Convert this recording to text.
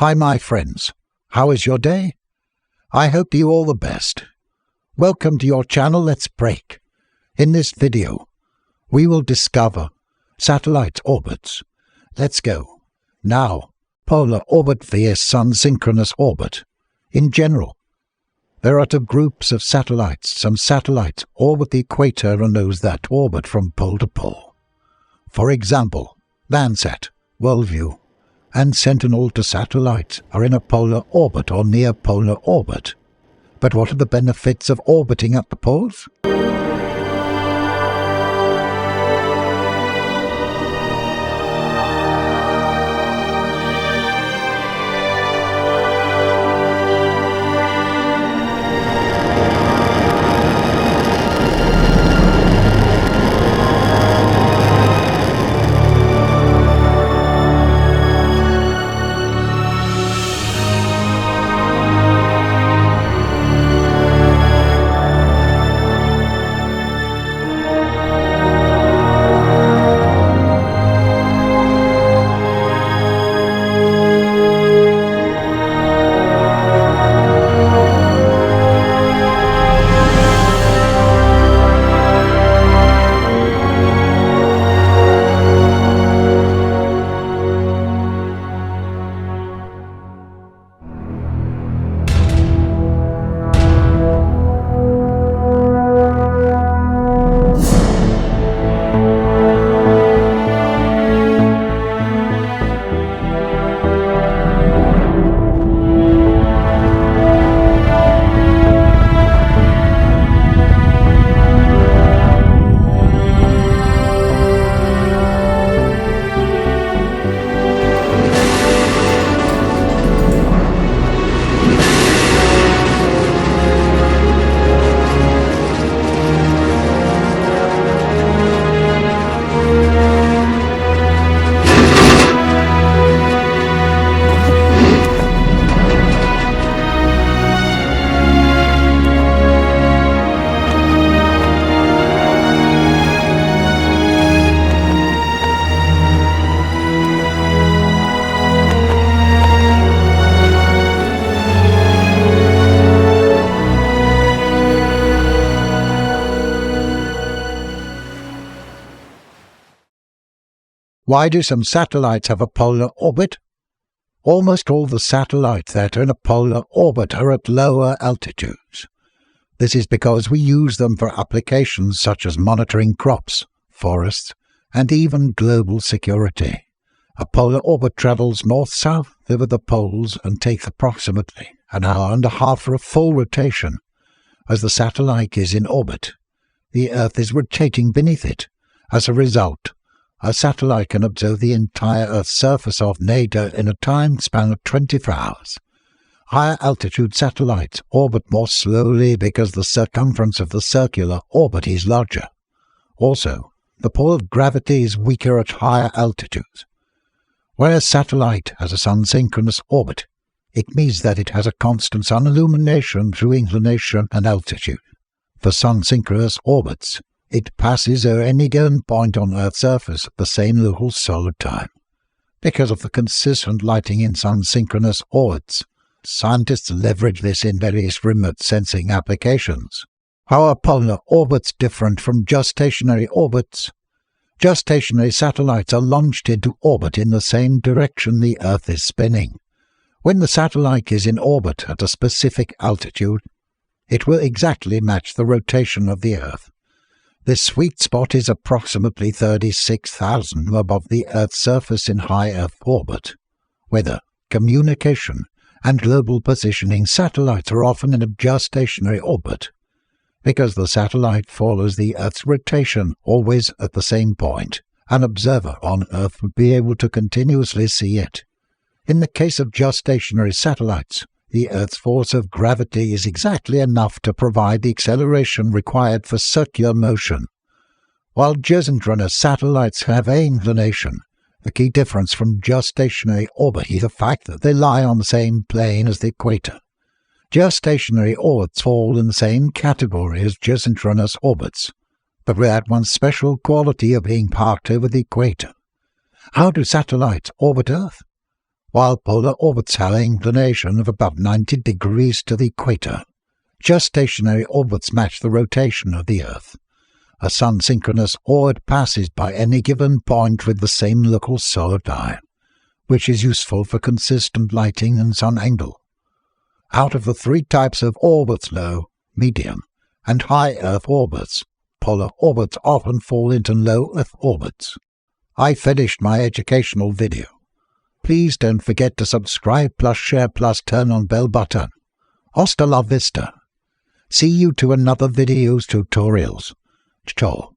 Hi my friends, how is your day? I hope you all the best. Welcome to your channel Let's Break. In this video, we will discover satellite orbits. Let's go. Now, polar orbit vs Sun synchronous orbit. In general, there are two groups of satellites. Some satellites orbit the equator and those that orbit from pole to pole. For example, Landsat, Worldview, and Sentinel to satellites are in a polar orbit or near polar orbit. But what are the benefits of orbiting at the poles? Why do some satellites have a polar orbit? Almost all the satellites that are in a polar orbit are at lower altitudes. This is because we use them for applications such as monitoring crops, forests, and even global security. A polar orbit travels north-south over the poles and takes approximately an hour and a half for a full rotation. As the satellite is in orbit, the Earth is rotating beneath it. As a result, a satellite can observe the entire Earth's surface of NATO in a time span of 24 hours. Higher altitude satellites orbit more slowly because the circumference of the circular orbit is larger. Also, the pull of gravity is weaker at higher altitudes. Where a satellite has a sun-synchronous orbit, it means that it has a constant sun illumination through inclination and altitude. For sun-synchronous orbits, it passes at any given point on Earth's surface at the same local solar time. Because of the consistent lighting in sun-synchronous orbits, scientists leverage this in various remote sensing applications. How are polar orbits different from geostationary orbits? Geostationary satellites are launched into orbit in the same direction the Earth is spinning. When the satellite is in orbit at a specific altitude, it will exactly match the rotation of the Earth. This sweet spot is approximately 36,000 above the Earth's surface in high Earth orbit. Weather, communication, and global positioning satellites are often in a geostationary orbit. Because the satellite follows the Earth's rotation always at the same point, an observer on Earth would be able to continuously see it. In the case of geostationary satellites, the Earth's force of gravity is exactly enough to provide the acceleration required for circular motion. While geosynchronous satellites have an inclination, the key difference from geostationary orbit is the fact that they lie on the same plane as the equator. Geostationary orbits fall in the same category as geosynchronous orbits, but without one special quality of being parked over the equator. How do satellites orbit Earth? while polar orbits have an inclination of about 90 degrees to the equator. Geostationary orbits match the rotation of the Earth. A sun-synchronous orbit passes by any given point with the same local solar dial, which is useful for consistent lighting and sun angle. Out of the three types of orbits, low, medium, and high Earth orbits, polar orbits often fall into low Earth orbits. I finished my educational video. Please don't forget to subscribe plus share plus turn on bell button. Hasta la vista. See you to another video's tutorials. Ciao.